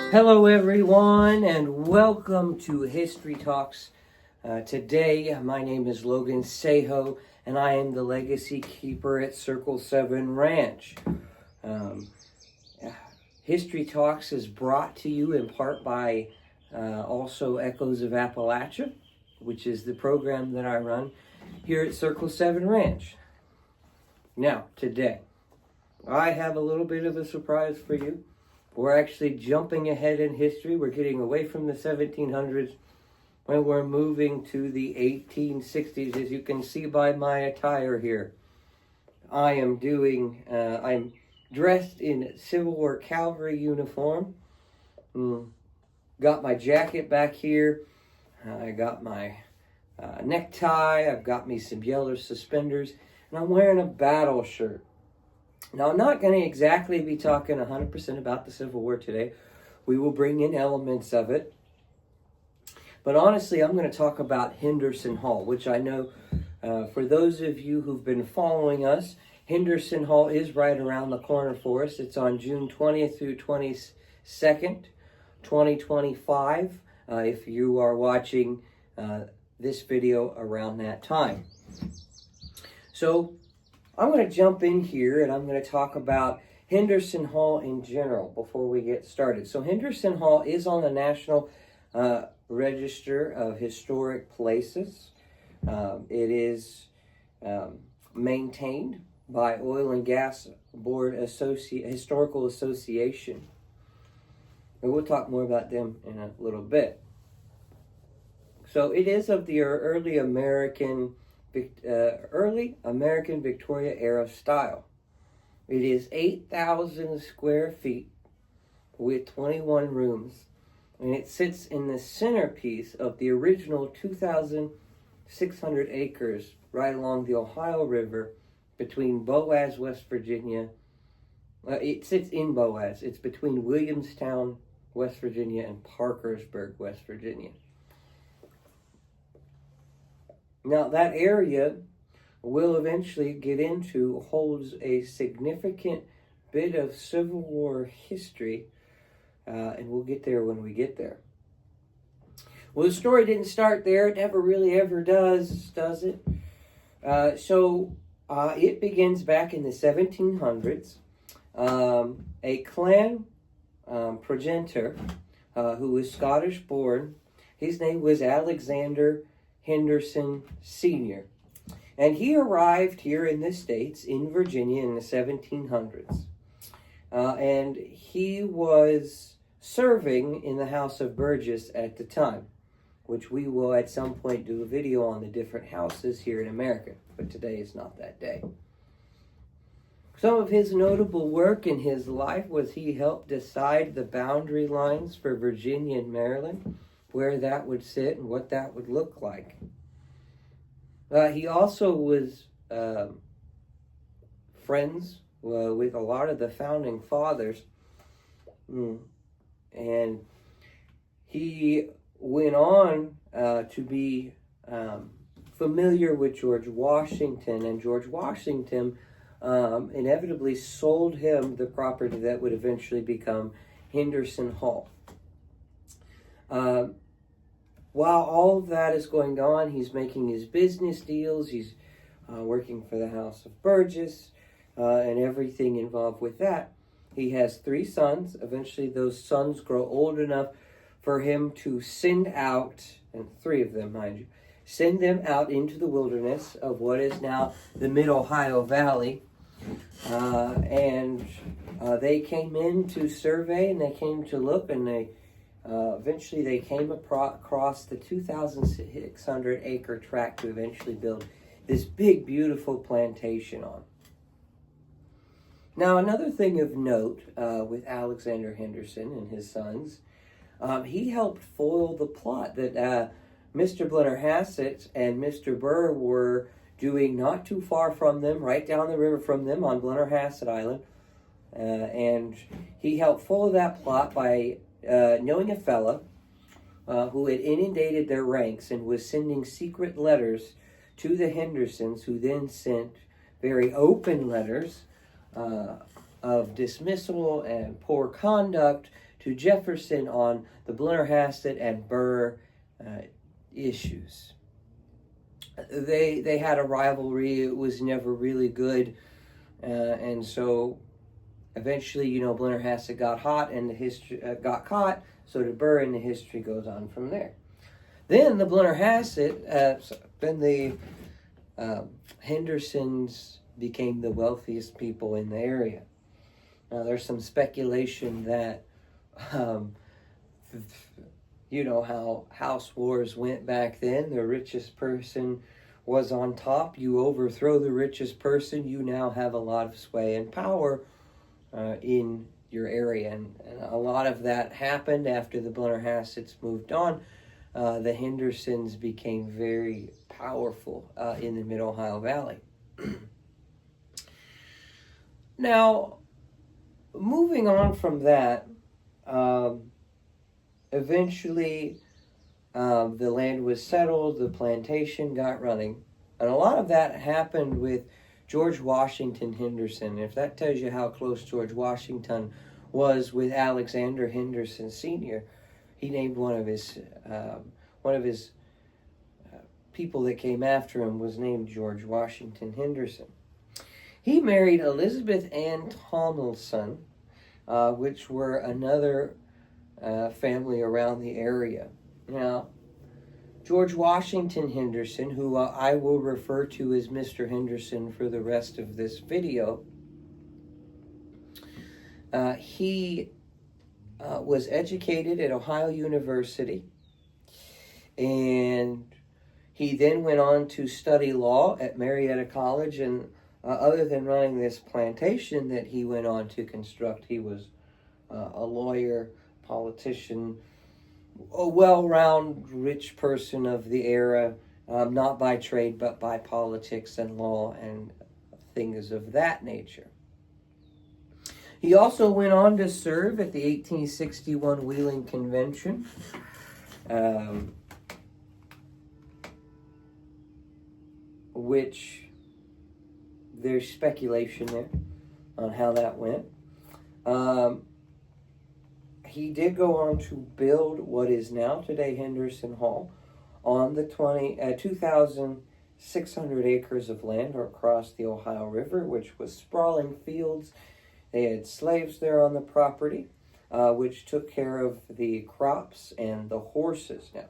Hello everyone and welcome to History Talks. Today my name is Logan Seho and I am the legacy keeper at Circle 7 Ranch. History Talks is brought to you in part by also Echoes of Appalachia, which is the program that I run here at Circle 7 Ranch. Now, today, I have a little bit of a surprise for you. We're actually jumping ahead in history. We're getting away from the 1700s and we're moving to the 1860s, as you can see by my attire here. I'm dressed in Civil War cavalry uniform. Got my jacket back here. I got my necktie. I've got me some yellow suspenders. And I'm wearing a battle shirt. Now, I'm not going to exactly be talking 100% about the Civil War today. We will bring in elements of it. But honestly, I'm going to talk about Henderson Hall, which I know for those of you who've been following us, Henderson Hall is right around the corner for us. It's on June 20th through 22nd, 2025, if you are watching this video around that time. So, I'm going to jump in here and I'm going to talk about Henderson Hall in general before we get started. So Henderson Hall is on the National Register of Historic Places. It is maintained by Oil and Gas Board Historical Association. And we'll talk more about them in a little bit. So it is of the early American Victoria era style. It is 8,000 square feet with 21 rooms, and it sits in the centerpiece of the original 2,600 acres right along the Ohio River between Boaz, West Virginia. It sits in Boaz. It's between Williamstown, West Virginia, and Parkersburg, West Virginia. Now, that area we'll eventually get into holds a significant bit of Civil War history, and we'll get there when we get there. Well, the story didn't start there. It never really ever does it? It begins back in the 1700s. A clan progenitor who was Scottish born, his name was Alexander Henderson Sr. And he arrived here in the States, in Virginia, in the 1700s. And he was serving in the House of Burgess at the time, which we will at some point do a video on the different houses here in America. But today is not that day. Some of his notable work in his life was he helped decide the boundary lines for Virginia and Maryland, where that would sit and what that would look like. He also was friends with a lot of the founding fathers, and he went on to be familiar with George Washington, and George Washington inevitably sold him the property that would eventually become Henderson Hall. While all of that is going on, he's making his business deals, he's working for the House of Burgess, and everything involved with that. He has 3 sons. Eventually, those sons grow old enough for him to send out, and 3 of them, mind you, send them out into the wilderness of what is now the Mid-Ohio Valley. They came in to survey, and they came to look, and eventually they came across the 2,600 acre tract to eventually build this big, beautiful plantation on. Now, another thing of note with Alexander Henderson and his sons, he helped foil the plot that Mr. Blennerhassett and Mr. Burr were doing not too far from them, right down the river from them on Blennerhassett Island. And he helped foil that plot by knowing a fella who had inundated their ranks and was sending secret letters to the Hendersons, who then sent very open letters of dismissal and poor conduct to to Jefferson on the Blennerhassett and Burr issues. They had a rivalry. It was never really good, and so eventually, Blennerhassett got hot and the history got caught. So did Burr, and the history goes on from there. Then the Blennerhassett, then the Hendersons became the wealthiest people in the area. Now, there's some speculation that, how house wars went back then. The richest person was on top. You overthrow the richest person, you now have a lot of sway and power in your area. And a lot of that happened after the Blennerhassetts moved on. The Hendersons became very powerful in the Mid-Ohio Valley. Now, moving on from that, eventually the land was settled, the plantation got running, and a lot of that happened with George Washington Henderson. If that tells you how close George Washington was with Alexander Henderson Sr., he named one of his people that came after him was named George Washington Henderson. He married Elizabeth Ann Tomlinson, which were another family around the area. Now, George Washington Henderson, who I will refer to as Mr. Henderson for the rest of this video, he was educated at Ohio University, and he then went on to study law at Marietta College, and other than running this plantation that he went on to construct, he was a lawyer, politician, a well-rounded rich person of the era, not by trade, but by politics and law and things of that nature. He also went on to serve at the 1861 Wheeling Convention. Which there's speculation there on how that went. He did go on to build what is now today Henderson Hall on the 2,600 acres of land across the Ohio River, which was sprawling fields. They had slaves there on the property, which took care of the crops and the horses. Now,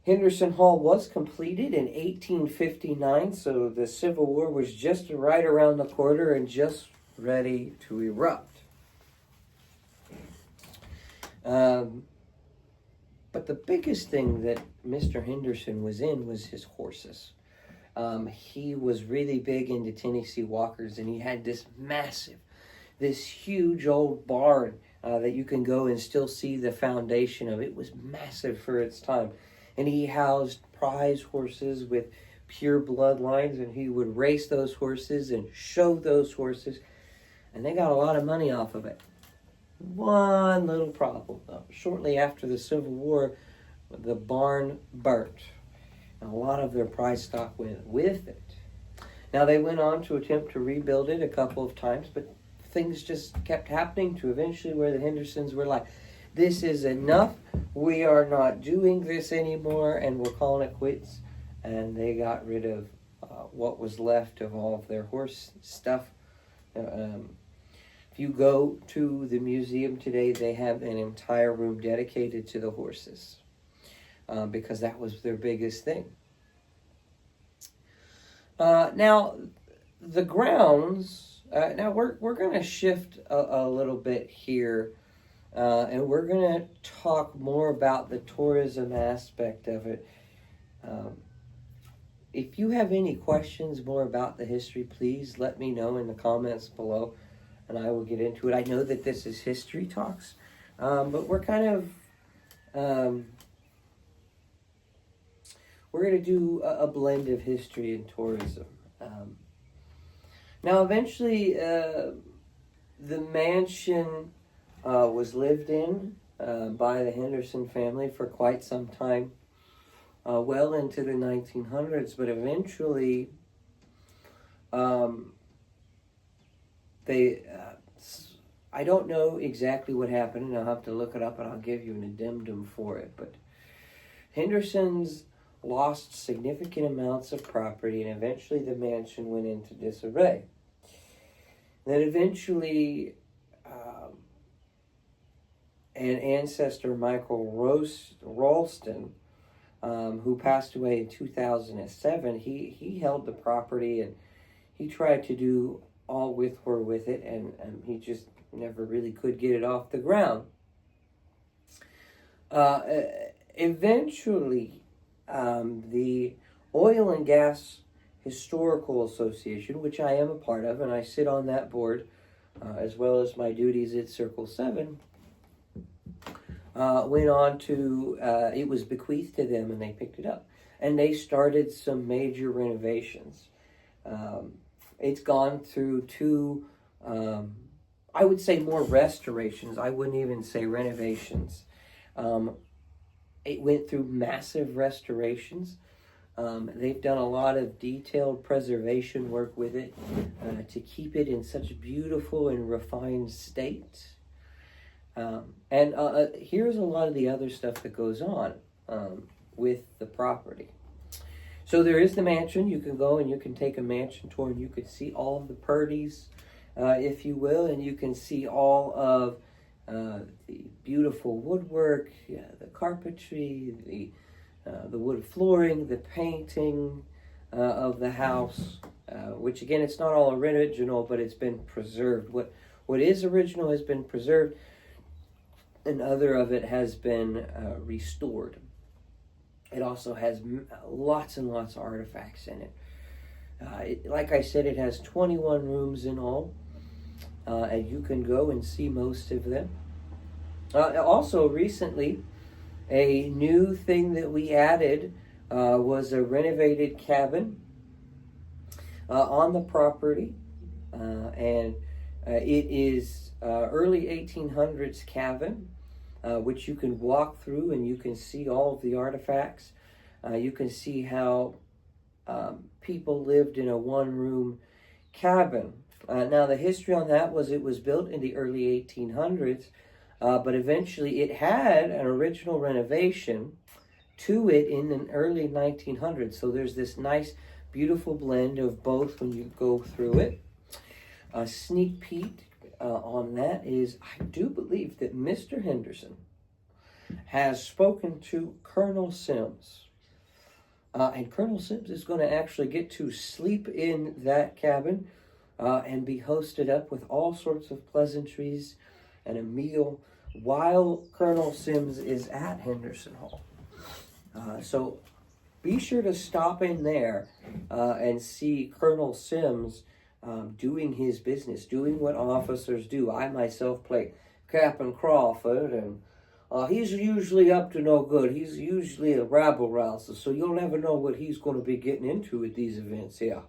Henderson Hall was completed in 1859, so the Civil War was just right around the corner and just ready to erupt. But the biggest thing that Mr. Henderson was in was his horses. He was really big into Tennessee Walkers, and he had this huge old barn that you can go and still see the foundation of. It was massive for its time. And he housed prize horses with pure bloodlines, and he would race those horses and show those horses, and they got a lot of money off of it. One little problem, though. Shortly after the Civil War, the barn burnt, and a lot of their prize stock went with it. Now, they went on to attempt to rebuild it a couple of times, but things just kept happening to eventually where the Hendersons were like, this is enough. We are not doing this anymore, and we're calling it quits. And they got rid of what was left of all of their horse stuff. If you go to the museum today, they have an entire room dedicated to the horses because that was their biggest thing. Now, the grounds. Now we're going to shift a little bit here. And we're going to talk more about the tourism aspect of it. If you have any questions more about the history, please let me know in the comments below, and I will get into it. I know that this is History Talks, but we're kind of, we're going to do a blend of history and tourism. Now, eventually, the mansion was lived in by the Henderson family for quite some time, well into the 1900s, but eventually I don't know exactly what happened, and I'll have to look it up, and I'll give you an addendum for it. But Henderson's lost significant amounts of property, and eventually the mansion went into disarray. Then eventually, an ancestor, Michael Ralston, who passed away in 2007, he held the property, and he tried to do all with it, and he just never really could get it off the ground. Eventually, the Oil and Gas Historical Association, which I am a part of, and I sit on that board, as well as my duties at Circle 7, went on to, it was bequeathed to them, and they picked it up. And they started some major renovations. It's gone through two, I would say more restorations. I wouldn't even say renovations. It went through massive restorations. They've done a lot of detailed preservation work with it to keep it in such a beautiful and refined state. And here's a lot of the other stuff that goes on with the property. So there is the mansion. You can go and you can take a mansion tour, and you can see all of the purdies, if you will, and you can see all of the beautiful woodwork, the carpentry, the wood flooring, the painting of the house, which again, it's not all original, but it's been preserved. What is original has been preserved, and other of it has been restored. It also has lots and lots of artifacts in it. Like I said, it has 21 rooms in all, and you can go and see most of them. Also, recently, a new thing that we added was a renovated cabin on the property, and it is early 1800s cabin, which you can walk through, and you can see all of the artifacts. You can see how people lived in a one-room cabin. Now, the history on that was it was built in the early 1800s, but eventually it had an original renovation to it in the early 1900s. So there's this nice, beautiful blend of both when you go through it. A sneak peek on that is, I do believe that Mr. Henderson has spoken to Colonel Sims. And Colonel Sims is going to actually get to sleep in that cabin and be hosted up with all sorts of pleasantries and a meal while Colonel Sims is at Henderson Hall. So be sure to stop in there and see Colonel Sims doing his business, doing what officers do. I myself play Captain Crawford, and he's usually up to no good. He's usually a rabble-rouser, so you'll never know what he's going to be getting into at these events here.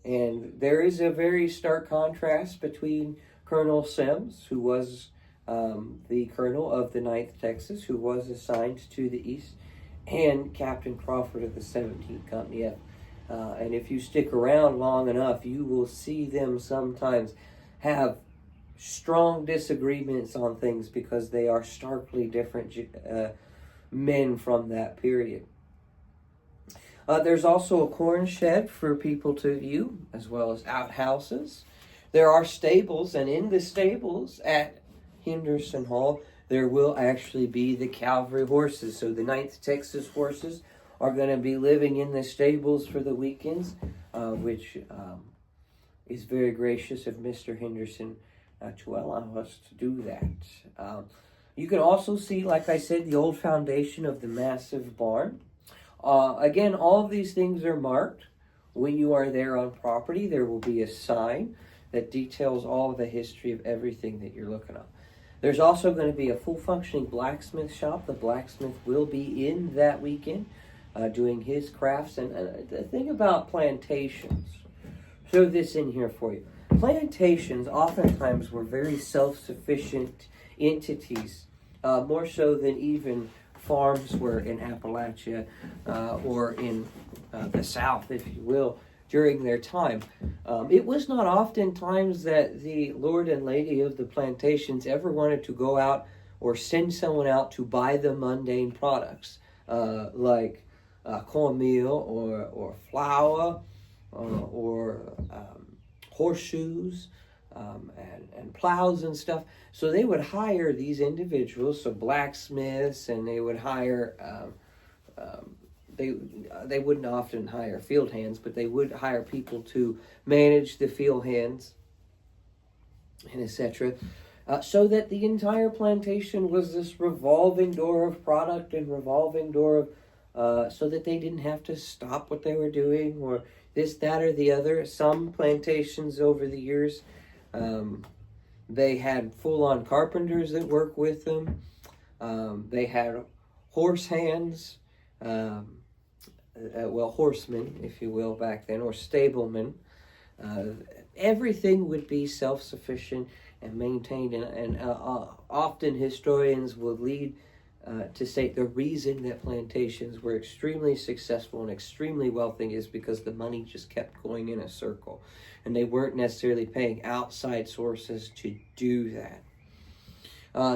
And there is a very stark contrast between Colonel Sims, who was the colonel of the 9th Texas, who was assigned to the east, and Captain Crawford of the 17th Company F. And if you stick around long enough, you will see them sometimes have strong disagreements on things because they are starkly different men from that period. There's also a corn shed for people to view, as well as outhouses. There are stables, and in the stables at Henderson Hall, there will actually be the cavalry horses. So the 9th Texas horses are going to be living in the stables for the weekends, which is very gracious of Mr. Henderson to allow us to do that. You can also see, like I said, the old foundation of the massive barn. Again, all of these things are marked. When you are there on property, there will be a sign that details all of the history of everything that you're looking at. There's also going to be a full functioning blacksmith shop. The blacksmith will be in that weekend doing his crafts. And the thing about plantations, throw this in here for you. Plantations oftentimes were very self-sufficient entities, more so than even farms were in Appalachia or in the South, if you will, during their time. It was not often times that the lord and lady of the plantations ever wanted to go out or send someone out to buy the mundane products, like cornmeal or flour or horseshoes and plows and stuff. So they would hire these individuals, so blacksmiths, and they would hire they wouldn't often hire field hands, but they would hire people to manage the field hands and etc. So that the entire plantation was this revolving door of product and revolving door of, so that they didn't have to stop what they were doing or this, that, or the other. Some plantations over the years, they had full-on carpenters that worked with them. They had horse hands, horsemen, if you will, back then, or stablemen. Everything would be self-sufficient and maintained, and often historians will lead to state the reason that plantations were extremely successful and extremely wealthy is because the money just kept going in a circle, and they weren't necessarily paying outside sources to do that.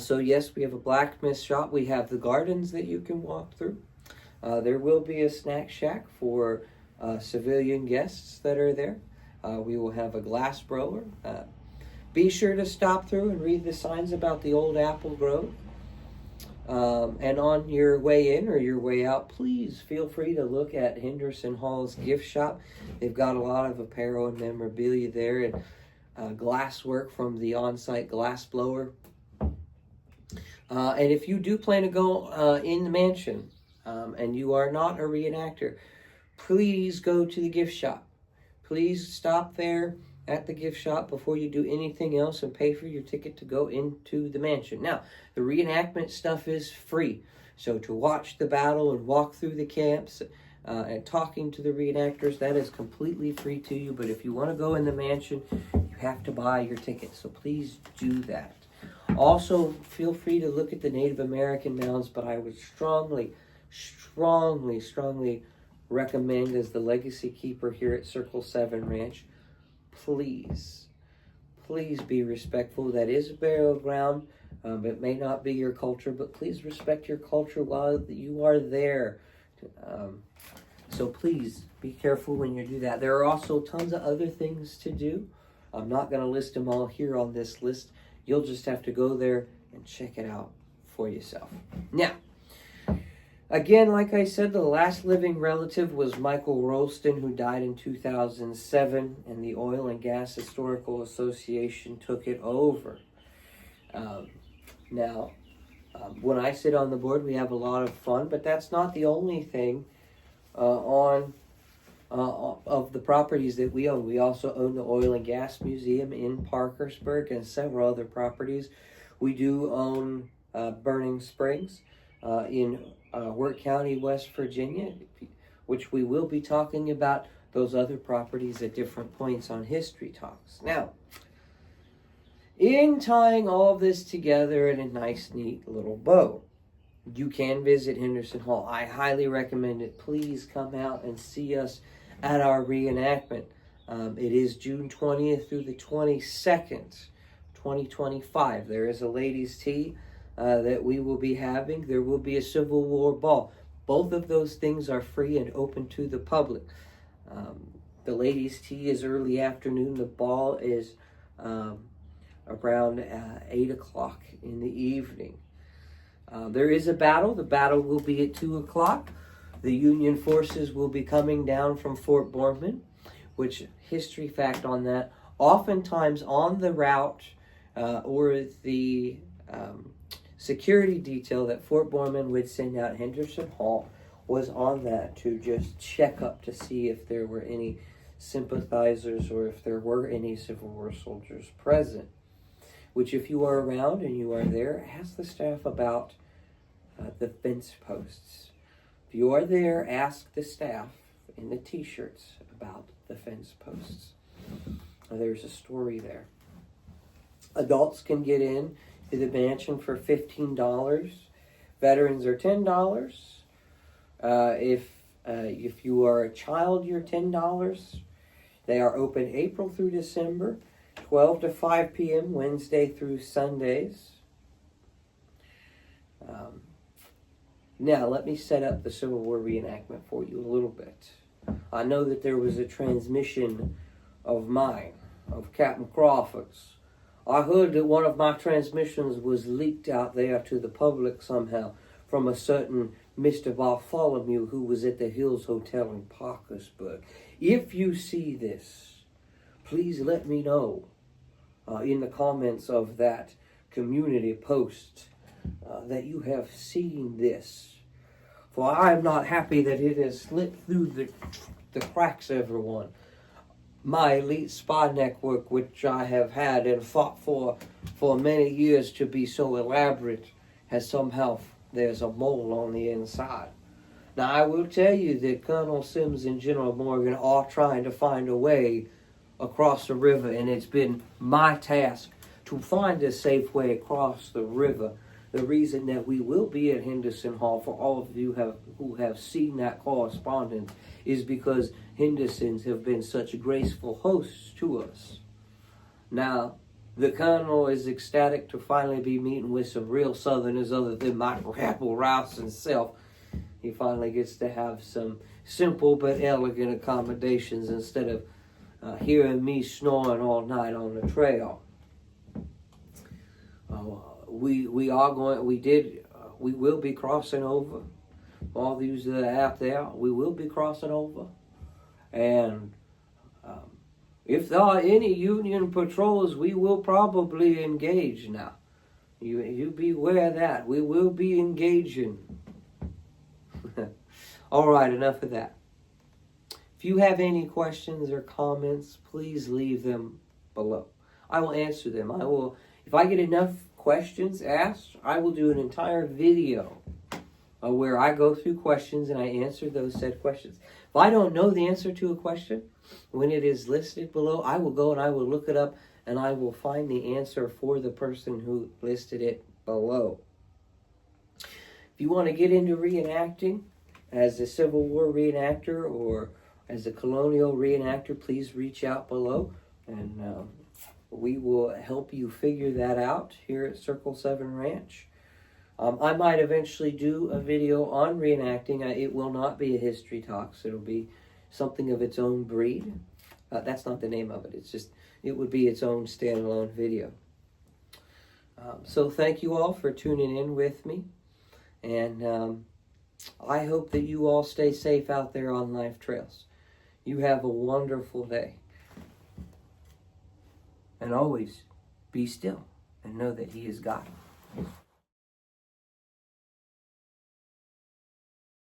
So yes, we have a blacksmith shop. We have the gardens that you can walk through. There will be a snack shack for civilian guests that are there. We will have a glass blower. Be sure to stop through and read the signs about the old apple grove. And on your way in or your way out, please feel free to look at Henderson Hall's gift shop. They've got a lot of apparel and memorabilia there, and glass work from the on-site glass blower. And if you do plan to go in the mansion and you are not a reenactor, please go to the gift shop. Please stop there at the gift shop before you do anything else and pay for your ticket to go into the mansion. Now, the reenactment stuff is free. So to watch the battle and walk through the camps and talking to the reenactors, that is completely free to you. But if you want to go in the mansion, you have to buy your ticket. So please do that. Also, feel free to look at the Native American mounds, but I would strongly recommend, as the legacy keeper here at Circle 7 Ranch, please be respectful. That is a burial ground. It may not be your culture, but please respect your culture while you are there. So please be careful when you do that. There are also tons of other things to do. I'm not going to list them all here on this list. You'll just have to go there and check it out for yourself. Now, again, like I said, the last living relative was Michael Rolston, who died in 2007, and the Oil and Gas Historical Association took it over. When I sit on the board, we have a lot of fun, but that's not the only thing of the properties that we own. We also own the Oil and Gas Museum in Parkersburg and several other properties. We do own Burning Springs in Wirt County, West Virginia, which we will be talking about those other properties at different points on History Talks. Now, in tying all of this together in a nice, neat little bow, you can visit Henderson Hall. I highly recommend it. Please come out and see us at our reenactment. It is June 20th through the 22nd, 2025. There is a ladies' tea that we will be having. There will be a Civil War ball. Both of those things are free and open to the public. The ladies' tea is early afternoon. The ball is around 8 o'clock in the evening. There is a battle. The battle will be at 2 o'clock. The Union forces will be coming down from Fort Borman, which, history fact on that, oftentimes on the route or the security detail that Fort Borman would send out, Henderson Hall was on that to just check up to see if there were any sympathizers or if there were any Civil War soldiers present. Which, if you are around and you are there, ask the staff about the fence posts. If you are there, ask the staff in the t-shirts about the fence posts. There's a story there. Adults can get in to the mansion for $15. Veterans are $10. If you are a child, you're $10. They are open April through December, 12 to 5 p.m., Wednesday through Sundays. Now, let me set up the Civil War reenactment for you a little bit. I know that there was a transmission of mine, of Captain Crawford's. I heard that one of my transmissions was leaked out there to the public somehow from a certain Mr. Bartholomew who was at the Hills Hotel in Parkersburg. If you see this, please let me know in the comments of that community post that you have seen this. For I am not happy that it has slipped through the cracks, everyone. My elite spy network, which I have had and fought for many years to be so elaborate, has somehow, there's a mole on the inside. Now, I will tell you that Colonel Sims and General Morgan are trying to find a way across the river, and it's been my task to find a safe way across the river. The reason that we will be at Henderson Hall, for all of you who have seen that correspondence, is because Hendersons have been such graceful hosts to us. Now, the Colonel is ecstatic to finally be meeting with some real Southerners other than my rabble rouse himself. He finally gets to have some simple but elegant accommodations instead of hearing me snoring all night on the trail. We will be crossing over. All these that are out there, we will be crossing over. And if there are any Union patrols, we will probably engage now. You beware that. We will be engaging. All right, enough of that. If you have any questions or comments, please leave them below. I will answer them. If I get enough questions asked, I will do an entire video where I go through questions and I answer those said questions. If I don't know the answer to a question, when it is listed below, I will go and I will look it up and I will find the answer for the person who listed it below. If you want to get into reenacting as a Civil War reenactor or as a colonial reenactor, please reach out below and we will help you figure that out here at Circle 7 Ranch. I might eventually do a video on reenacting. It will not be a history talk, so it'll be something of its own breed. That's not the name of it. It would be its own standalone video. So thank you all for tuning in with me. And I hope that you all stay safe out there on life trails. You have a wonderful day. And always be still and know that He is God.